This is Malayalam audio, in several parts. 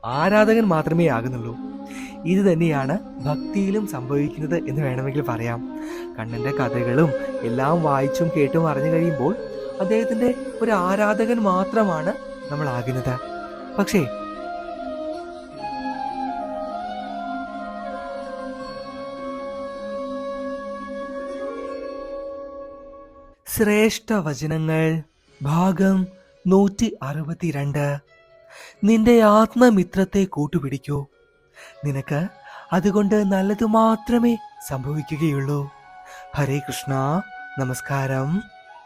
ആരാധകൻ മാത്രമേ ആകുന്നുള്ളൂ. ഇത് തന്നെയാണ് ഭക്തിയിലും സംഭവിക്കുന്നത് എന്ന് വേണമെങ്കിൽ പറയാം. കണ്ണന്റെ കഥകളും എല്ലാം വായിച്ചും കേട്ടും അറിഞ്ഞു കഴിയുമ്പോൾ അദ്ദേഹത്തിന്റെ ഒരു ആരാധകൻ മാത്രമാണ് നമ്മൾ ആകുന്നത്. പക്ഷേ ശ്രേഷ്ഠ വചനങ്ങൾ ഭാഗം 162. നിന്റെ ആത്മമിത്രത്തെ കൂട്ടുപിടിക്കൂ, നിനക്ക് അതുകൊണ്ട് നല്ലതു മാത്രമേ സംഭവിക്കുകയുള്ളൂ. ഹരേ കൃഷ്ണ. നമസ്കാരം.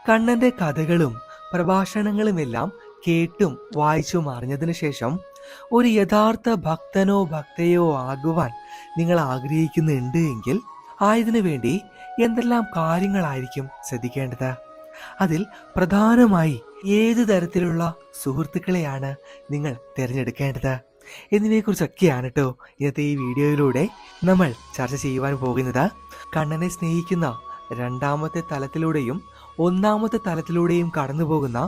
കണ്ണന്റെ കഥകളും പ്രഭാഷണങ്ങളുമെല്ലാം കേട്ടും വായിച്ചും അറിഞ്ഞതിനു ശേഷം ഒരു യഥാർത്ഥ ഭക്തനോ ഭക്തയോ ആകുവാൻ നിങ്ങൾ ആഗ്രഹിക്കുന്നുണ്ട് എങ്കിൽ ആയതിനു വേണ്ടി എന്തെല്ലാം കാര്യങ്ങളായിരിക്കും ശ്രദ്ധിക്കേണ്ടത്? അതിൽ പ്രധാനമായി ഏത് തരത്തിലുള്ള സുഹൃത്തുക്കളെയാണ് നിങ്ങൾ തിരഞ്ഞെടുക്കേണ്ടത് എന്നിവയെക്കുറിച്ചൊക്കെയാണ് കേട്ടോ ഇന്നത്തെ ഈ വീഡിയോയിലൂടെ നമ്മൾ ചർച്ച ചെയ്യുവാൻ പോകുന്നത്. കണ്ണനെ സ്നേഹിക്കുന്ന രണ്ടാമത്തെ തലത്തിലൂടെയും ഒന്നാമത്തെ തലത്തിലൂടെയും കടന്നു പോകുന്ന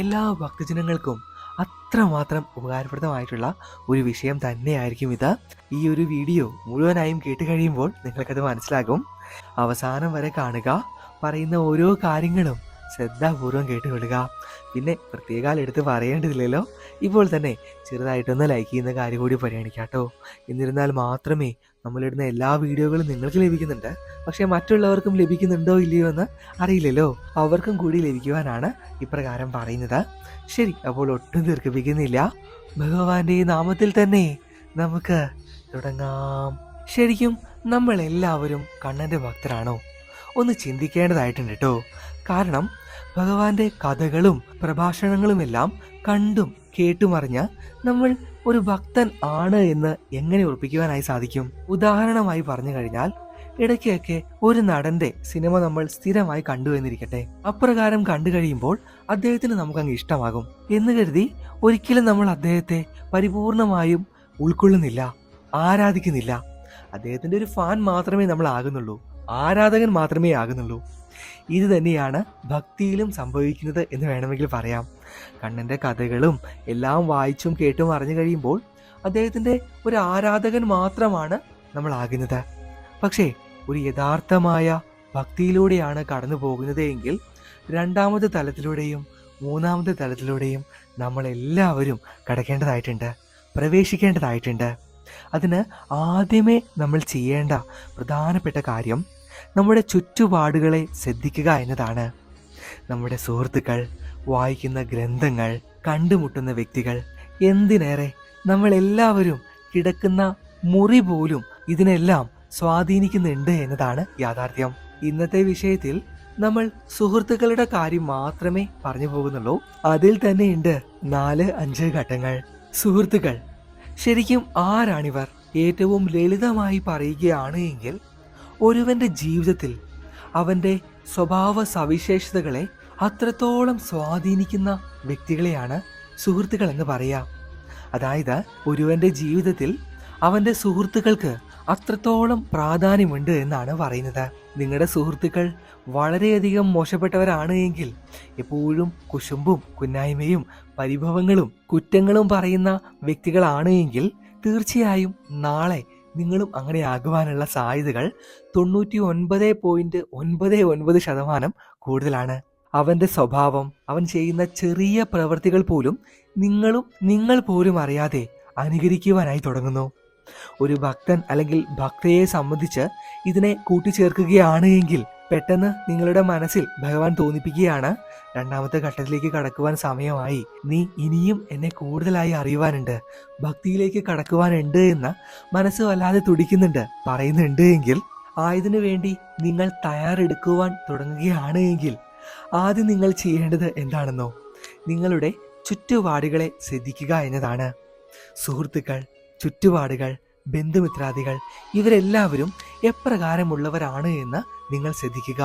എല്ലാ ഭക്തജനങ്ങൾക്കും അത്രമാത്രം ഉപകാരപ്രദമായിട്ടുള്ള ഒരു വിഷയം തന്നെയായിരിക്കും ഇത്. ഈ ഒരു വീഡിയോ മുഴുവനായും കേട്ട് കഴിയുമ്പോൾ നിങ്ങൾക്കത് മനസ്സിലാകും. അവസാനം വരെ കാണുക. പറയുന്ന ഓരോ കാര്യങ്ങളും ശ്രദ്ധാപൂർവം കേട്ടുകൊള്ളുക. പിന്നെ പ്രത്യേകം എടുത്ത് പറയേണ്ടതില്ലല്ലോ, ഇപ്പോൾ തന്നെ ചെറുതായിട്ടൊന്ന് ലൈക്ക് ചെയ്യുന്ന കാര്യം കൂടി പരിഗണിക്കാം കേട്ടോ. എന്നിരുന്നാൽ മാത്രമേ നമ്മളിടുന്ന എല്ലാ വീഡിയോകളും നിങ്ങൾക്ക് ലഭിക്കുന്നുണ്ട്, പക്ഷെ മറ്റുള്ളവർക്കും ലഭിക്കുന്നുണ്ടോ ഇല്ലയോ എന്ന് അറിയില്ലല്ലോ. അവർക്കും കൂടി ലഭിക്കുവാനാണ് ഇപ്രകാരം പറയുന്നത്. ശരി, അപ്പോൾ ഒട്ടും ദീർഘിപ്പിക്കുന്നില്ല, ഭഗവാന്റെ നാമത്തിൽ തന്നെ നമുക്ക് തുടങ്ങാം. ശരിക്കും നമ്മൾ എല്ലാവരും കണ്ണന്റെ ഭക്തരാണോ? ഒന്ന് ചിന്തിക്കേണ്ടതായിട്ടുണ്ട് കേട്ടോ. കാരണം ഭഗവാന്റെ കഥകളും പ്രഭാഷണങ്ങളുമെല്ലാം കണ്ടും കേട്ടുമറിഞ്ഞ് നമ്മൾ ഒരു ഭക്തൻ ആണ് എന്ന് എങ്ങനെ ഉറപ്പിക്കുവാനായി സാധിക്കും? ഉദാഹരണമായി പറഞ്ഞു കഴിഞ്ഞാൽ, ഇടയ്ക്കൊക്കെ ഒരു നടന്റെ സിനിമ നമ്മൾ സ്ഥിരമായി കണ്ടു എന്നിരിക്കട്ടെ. അപ്രകാരം കണ്ടു കഴിയുമ്പോൾ അദ്ദേഹത്തിന് നമുക്കങ്ങ് ഇഷ്ടമാകും എന്ന് കരുതി ഒരിക്കലും നമ്മൾ അദ്ദേഹത്തെ പരിപൂർണമായും ഉൾക്കൊള്ളുന്നില്ല, ആരാധിക്കുന്നില്ല. അദ്ദേഹത്തിന്റെ ഒരു ഫാൻ മാത്രമേ നമ്മൾ ആകുന്നുള്ളൂ, ആരാധകൻ മാത്രമേ ആകുന്നുള്ളൂ. ഇത് തന്നെയാണ് ഭക്തിയിലും സംഭവിക്കുന്നത് എന്ന് വേണമെങ്കിൽ പറയാം. കണ്ണന്റെ കഥകളും എല്ലാം വായിച്ചും കേട്ടും അറിഞ്ഞു കഴിയുമ്പോൾ അദ്ദേഹത്തിന്റെ ഒരു ആരാധകൻ മാത്രമാണ് നമ്മൾ ആകുന്നത്. പക്ഷേ ഒരു യഥാർത്ഥമായ ഭക്തിയിലൂടെയാണ് കടന്നു പോകുന്നത് എങ്കിൽ രണ്ടാമത്തെ തലത്തിലൂടെയും മൂന്നാമത്തെ തലത്തിലൂടെയും നമ്മൾ എല്ലാവരും കടക്കേണ്ടതായിട്ടുണ്ട്, പ്രവേശിക്കേണ്ടതായിട്ടുണ്ട്. അതിന് ആദ്യമേ നമ്മൾ ചെയ്യേണ്ട പ്രധാനപ്പെട്ട കാര്യം നമ്മുടെ ചുറ്റുപാടുകളെ ശ്രദ്ധിക്കുക എന്നതാണ്. നമ്മുടെ സുഹൃത്തുക്കൾ, വായിക്കുന്ന ഗ്രന്ഥങ്ങൾ, കണ്ടുമുട്ടുന്ന വ്യക്തികൾ, എന്തിനേറെ നമ്മളെല്ലാവരും കിടക്കുന്ന മുറി പോലും ഇതിനെല്ലാം സ്വാധീനിക്കുന്നുണ്ട് എന്നതാണ് യാഥാർത്ഥ്യം. ഇന്നത്തെ വിഷയത്തിൽ നമ്മൾ സുഹൃത്തുക്കളുടെ കാര്യം മാത്രമേ പറഞ്ഞു പോകുന്നുള്ളൂ. അതിൽ തന്നെയുണ്ട് 4-5 ഘട്ടങ്ങൾ. സുഹൃത്തുക്കൾ ശരിക്കും ആരാണിവർ? ഏറ്റവും ലളിതമായി പറയുകയാണ് എങ്കിൽ, ഒരുവന്റെ ജീവിതത്തിൽ അവന്റെ സ്വഭാവ സവിശേഷതകളെ അത്രത്തോളം സ്വാധീനിക്കുന്ന വ്യക്തികളെയാണ് സുഹൃത്തുക്കൾ എന്ന് പറയാം. അതായത് ഒരുവന്റെ ജീവിതത്തിൽ അവന്റെ സുഹൃത്തുക്കൾക്ക് അത്രത്തോളം പ്രാധാന്യമുണ്ട് എന്നാണ് പറയുന്നത്. നിങ്ങളുടെ സുഹൃത്തുക്കൾ വളരെയധികം മോശപ്പെട്ടവരാണ് എങ്കിൽ, എപ്പോഴും കുശുമ്പും കുന്നായ്മയും പരിഭവങ്ങളും കുറ്റങ്ങളും പറയുന്ന വ്യക്തികളാണ് എങ്കിൽ, തീർച്ചയായും നാളെ നിങ്ങളും അങ്ങനെ ആകുവാനുള്ള സാധ്യതകൾ 99.99% കൂടുതലാണ്. അവന്റെ സ്വഭാവം, അവൻ ചെയ്യുന്ന ചെറിയ പ്രവൃത്തികൾ പോലും നിങ്ങൾ പോലും അറിയാതെ അനുകരിക്കുവാനായി തുടങ്ങുന്നു. ഒരു ഭക്തൻ അല്ലെങ്കിൽ ഭക്തയെ സംബന്ധിച്ച് ഇതിനെ കൂട്ടിച്ചേർക്കുകയാണ് എങ്കിൽ, പെട്ടെന്ന് നിങ്ങളുടെ മനസ്സിൽ ഭഗവാൻ തോന്നിപ്പിക്കുകയാണ്, രണ്ടാമത്തെ ഘട്ടത്തിലേക്ക് കടക്കുവാൻ സമയമായി, നീ ഇനിയും എന്നെ കൂടുതലായി അറിയുവാനുണ്ട്, ഭക്തിയിലേക്ക് കടക്കുവാനുണ്ട് എന്ന് മനസ്സ് വല്ലാതെ തുടിക്കുന്നുണ്ട്, പറയുന്നുണ്ട് എങ്കിൽ, ആയതിനു വേണ്ടി നിങ്ങൾ തയ്യാറെടുക്കുവാൻ തുടങ്ങുകയാണ് എങ്കിൽ, ആദ്യം നിങ്ങൾ ചെയ്യേണ്ടത് എന്താണെന്നോ? നിങ്ങളുടെ ചുറ്റുപാടുകളെ ശ്രദ്ധിക്കുക എന്നതാണ്. സുഹൃത്തുക്കൾ, ചുറ്റുപാടുകൾ, ബന്ധുമിത്രാദികൾ ഇവരെല്ലാവരും എപ്രകാരമുള്ളവരാണ് എന്ന് നിങ്ങൾ ശ്രദ്ധിക്കുക,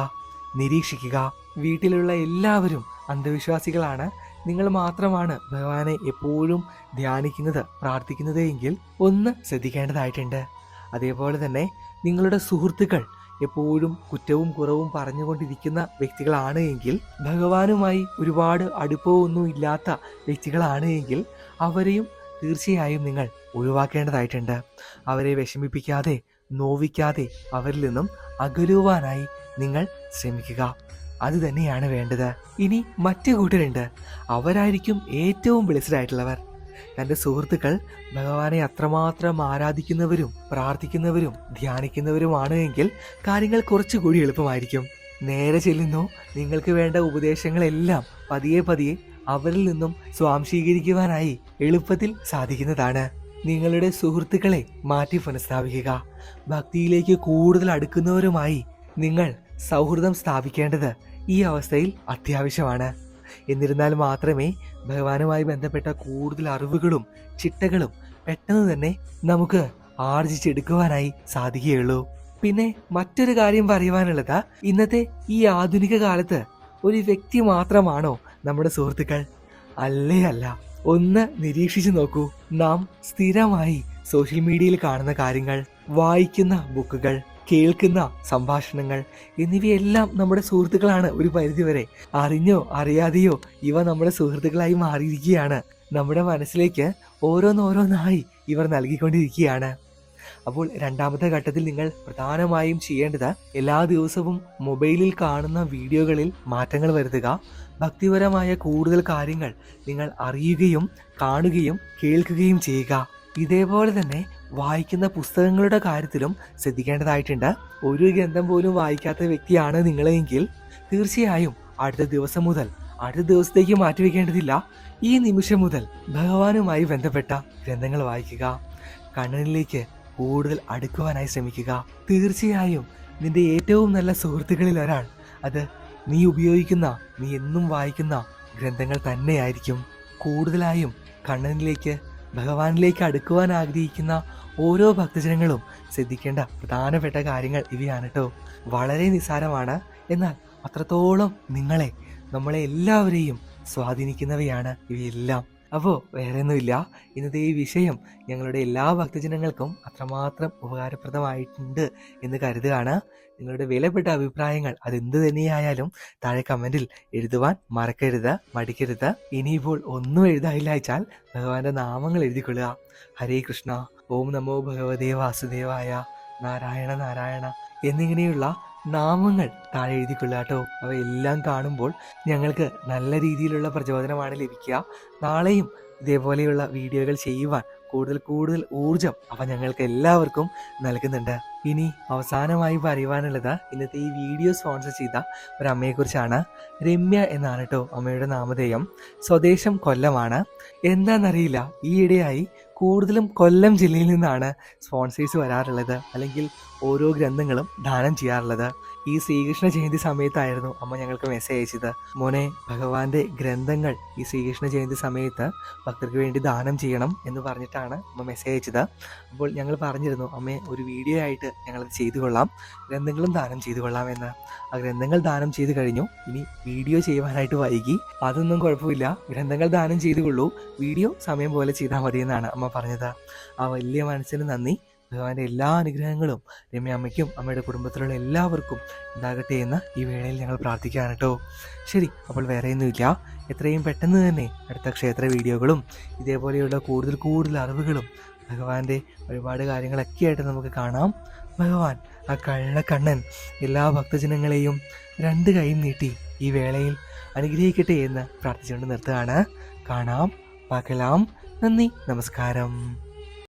നിരീക്ഷിക്കുക. വീട്ടിലുള്ള എല്ലാവരും അന്ധവിശ്വാസികളാണ്, നിങ്ങൾ മാത്രമാണ് ഭഗവാനെ എപ്പോഴും ധ്യാനിക്കുന്നത്, പ്രാർത്ഥിക്കുന്നത് എങ്കിൽ ഒന്ന് ശ്രദ്ധിക്കേണ്ടതായിട്ടുണ്ട്. അതേപോലെ തന്നെ നിങ്ങളുടെ സുഹൃത്തുക്കൾ എപ്പോഴും കുറ്റവും കുറവും പറഞ്ഞുകൊണ്ടിരിക്കുന്ന വ്യക്തികളാണ് എങ്കിൽ, ഭഗവാനുമായി ഒരുപാട് അടുപ്പമൊന്നും ഇല്ലാത്ത വ്യക്തികളാണ് എങ്കിൽ, അവരെയും തീർച്ചയായും നിങ്ങൾ ഒഴിവാക്കേണ്ടതായിട്ടുണ്ട്. അവരെ വിഷമിപ്പിക്കാതെ നോവിക്കാതെ അവരിൽ നിന്നും അകലുവാനായി നിങ്ങൾ ശ്രമിക്കുക. അത് തന്നെയാണ് വേണ്ടത്. ഇനി മറ്റു കൂട്ടരുണ്ട്. അവരായിരിക്കും ഏറ്റവും ബ്ലെസ്ഡ്. തൻ്റെ സുഹൃത്തുക്കൾ ഭഗവാനെ അത്രമാത്രം ആരാധിക്കുന്നവരും പ്രാർത്ഥിക്കുന്നവരും ധ്യാനിക്കുന്നവരുമാണ് എങ്കിൽ കാര്യങ്ങൾ കുറച്ചുകൂടി എളുപ്പമായിരിക്കും. നേരെ ചെല്ലുന്നു, നിങ്ങൾക്ക് വേണ്ട ഉപദേശങ്ങളെല്ലാം പതിയെ പതിയെ അവരിൽ നിന്നും സ്വാംശീകരിക്കുവാനായി എളുപ്പത്തിൽ സാധിക്കുന്നതാണ്. നിങ്ങളുടെ സുഹൃത്തുക്കളെ മാറ്റി പുനഃസ്ഥാപിക്കുക. ഭക്തിയിലേക്ക് കൂടുതൽ അടുക്കുന്നവരുമായി നിങ്ങൾ സൗഹൃദം സ്ഥാപിക്കേണ്ടത് ഈ അവസ്ഥയിൽ അത്യാവശ്യമാണ്. എന്നിരുന്നാൽ മാത്രമേ ഭഗവാനുമായി ബന്ധപ്പെട്ട കൂടുതൽ അറിവുകളും ചിട്ടകളും പെട്ടെന്ന് തന്നെ നമുക്ക് ആർജിച്ചെടുക്കുവാനായി സാധിക്കുകയുള്ളൂ. പിന്നെ മറ്റൊരു കാര്യം പറയുവാനുള്ളത്, ഇന്നത്തെ ഈ ആധുനിക കാലത്ത് ഒരു വ്യക്തി മാത്രമാണോ നമ്മുടെ സുഹൃത്തുക്കൾ? അല്ലേ അല്ല. ഒന്ന് നിരീക്ഷിച്ചു നോക്കൂ. നാം സ്ഥിരമായി സോഷ്യൽ മീഡിയയിൽ കാണുന്ന കാര്യങ്ങൾ, വായിക്കുന്ന ബുക്കുകൾ, കേൾക്കുന്ന സംഭാഷണങ്ങൾ എന്നിവയെല്ലാം നമ്മുടെ സുഹൃത്തുക്കളാണ്. ഒരു പരിധിവരെ അറിഞ്ഞോ അറിയാതെയോ ഇവ നമ്മുടെ സുഹൃത്തുക്കളായി മാറിയിരിക്കുകയാണ്. നമ്മുടെ മനസ്സിലേക്ക് ഓരോന്നോരോന്നായി ഇവർ നൽകിക്കൊണ്ടിരിക്കുകയാണ്. അപ്പോൾ രണ്ടാമത്തെ ഘട്ടത്തിൽ നിങ്ങൾ പ്രധാനമായും ചെയ്യേണ്ടത്, എല്ലാ ദിവസവും മൊബൈലിൽ കാണുന്ന വീഡിയോകളിൽ മാറ്റങ്ങൾ വരുത്തുക. ഭക്തിപരമായ കൂടുതൽ കാര്യങ്ങൾ നിങ്ങൾ അറിയുകയും കാണുകയും കേൾക്കുകയും ചെയ്യുക. ഇതേപോലെ തന്നെ വായിക്കുന്ന പുസ്തകങ്ങളുടെ കാര്യത്തിലും ശ്രദ്ധിക്കേണ്ടതായിട്ടുണ്ട്. ഒരു ഗ്രന്ഥം പോലും വായിക്കാത്ത വ്യക്തിയാണ് നിങ്ങളെങ്കിൽ തീർച്ചയായും അടുത്ത ദിവസം മുതൽ അടുത്ത ദിവസത്തേക്ക് മാറ്റിവെക്കേണ്ടതില്ല. ഈ നിമിഷം മുതൽ ഭഗവാനുമായി ബന്ധപ്പെട്ട ഗ്രന്ഥങ്ങൾ വായിക്കുക. കണ്ണനിലേക്ക് കൂടുതൽ അടുക്കുവാനായി ശ്രമിക്കുക. തീർച്ചയായും നിന്റെ ഏറ്റവും നല്ല സുഹൃത്തുക്കളിൽ ഒരാൾ അത് നീ ഉപയോഗിക്കുന്ന, നീ എന്നും വായിക്കുന്ന ഗ്രന്ഥങ്ങൾ തന്നെയായിരിക്കും. കൂടുതലായും കണ്ണനിലേക്ക് ഭഗവാനിലേക്ക് അടുക്കുവാൻ ആഗ്രഹിക്കുന്ന ഓരോ ഭക്തജനങ്ങളും ശ്രദ്ധിക്കേണ്ട പ്രധാനപ്പെട്ട കാര്യങ്ങൾ ഇവയാണ് കേട്ടോ. വളരെ നിസ്സാരമാണ്, എന്നാൽ അത്രത്തോളം നമ്മളെ എല്ലാവരെയും സ്വാധീനിക്കുന്നവയാണ് ഇവയെല്ലാം. അപ്പോൾ വേറെ ഒന്നുമില്ല, ഇന്നത്തെ ഈ വിഷയം ഞങ്ങളുടെ എല്ലാ ഭക്തജനങ്ങൾക്കും അത്രമാത്രം ഉപകാരപ്രദമായിട്ടുണ്ട് എന്ന് കരുതുകയാണ്. നിങ്ങളുടെ വിലപ്പെട്ട അഭിപ്രായങ്ങൾ അതെന്ത് തന്നെയായാലും താഴെ കമൻറ്റിൽ എഴുതുവാൻ മറക്കരുത്, മടിക്കരുത്. ഇനിയിപ്പോൾ ഒന്നും എഴുതാനില്ല വെച്ചാൽ ഭഗവാന്റെ നാമങ്ങൾ എഴുതിക്കൊള്ളുക. ഹരേ കൃഷ്ണ, ഓം നമോ ഭഗവതേ വാസുദേവായ, നാരായണ നാരായണ എന്നിങ്ങനെയുള്ള നാമങ്ങൾ താഴെ എഴുതിക്കൊള്ളുക കേട്ടോ. അവയെല്ലാം കാണുമ്പോൾ ഞങ്ങൾക്ക് നല്ല രീതിയിലുള്ള പ്രചോദനമാണ് ലഭിക്കുക. നാളെയും ഇതേപോലെയുള്ള വീഡിയോകൾ ചെയ്യുവാൻ കൂടുതൽ ഊർജം അവ ഞങ്ങൾക്ക് എല്ലാവർക്കും നൽകുന്നുണ്ട്. ഇനി അവസാനമായി പറയുവാനുള്ളത്, ഇന്നത്തെ ഈ വീഡിയോ സ്പോൺസർ ചെയ്ത ഒരു അമ്മയെക്കുറിച്ചാണ്. രമ്യ എന്നാണ് കേട്ടോ അമ്മയുടെ നാമധേയം. സ്വദേശം കൊല്ലമാണ്. എന്താണെന്നറിയില്ല, ഈയിടെയായി കൂടുതലും കൊല്ലം ജില്ലയിൽ നിന്നാണ് സ്പോൺസേഴ്സ് വരാറുള്ളത്, അല്ലെങ്കിൽ ഓരോ ഗ്രന്ഥങ്ങളും ദാനം ചെയ്യാറുള്ളത്. ഈ ശ്രീകൃഷ്ണ ജയന്തി സമയത്തായിരുന്നു അമ്മ ഞങ്ങൾക്ക് മെസ്സേജ് അയച്ചത്. മോനെ, ഭഗവാന്റെ ഗ്രന്ഥങ്ങൾ ഈ ശ്രീകൃഷ്ണ ജയന്തി സമയത്ത് ഭക്തർക്ക് വേണ്ടി ദാനം ചെയ്യണം എന്ന് പറഞ്ഞിട്ടാണ് അമ്മ മെസ്സേജ് അയച്ചത്. അപ്പോൾ ഞങ്ങൾ പറഞ്ഞിരുന്നു, അമ്മേ ഒരു വീഡിയോ ആയിട്ട് ഞങ്ങളത് ചെയ്തു കൊള്ളാം, ഗ്രന്ഥങ്ങളും ദാനം ചെയ്തു കൊള്ളാം എന്ന്. ആ ഗ്രന്ഥങ്ങൾ ദാനം ചെയ്ത് കഴിഞ്ഞു. ഇനി വീഡിയോ ചെയ്യുവാനായിട്ട് വൈകി. അതൊന്നും കുഴപ്പമില്ല, ഗ്രന്ഥങ്ങൾ ദാനം ചെയ്തു കൊള്ളൂ, വീഡിയോ സമയം പോലെ ചെയ്താൽ മതി എന്നാണ് അമ്മ പറഞ്ഞത്. ആ വലിയ മനസ്സിന് നന്ദി. ഭഗവാന്റെ എല്ലാ അനുഗ്രഹങ്ങളും രമ്യ അമ്മയ്ക്കും അമ്മയുടെ കുടുംബത്തിലുള്ള എല്ലാവർക്കും ഉണ്ടാകട്ടെ എന്ന് ഈ വേളയിൽ ഞങ്ങൾ പ്രാർത്ഥിക്കുകയാണ് കേട്ടോ. ശരി, അപ്പോൾ വേറെയൊന്നുമില്ല. എത്രയും പെട്ടെന്ന് തന്നെ അടുത്ത ക്ഷേത്ര വീഡിയോകളും ഇതേപോലെയുള്ള കൂടുതൽ അറിവുകളും ഭഗവാന്റെ ഒരുപാട് കാര്യങ്ങളൊക്കെ ആയിട്ട് നമുക്ക് കാണാം. ഭഗവാൻ ആ കള്ളക്കണ്ണൻ എല്ലാ ഭക്തജനങ്ങളെയും രണ്ട് കൈയും നീട്ടി ഈ വേളയിൽ അനുഗ്രഹിക്കട്ടെ എന്ന് പ്രാർത്ഥിച്ചുകൊണ്ട് നിർത്തുകയാണ്. കാണാം, പാകലാം. നന്ദി, നമസ്കാരം.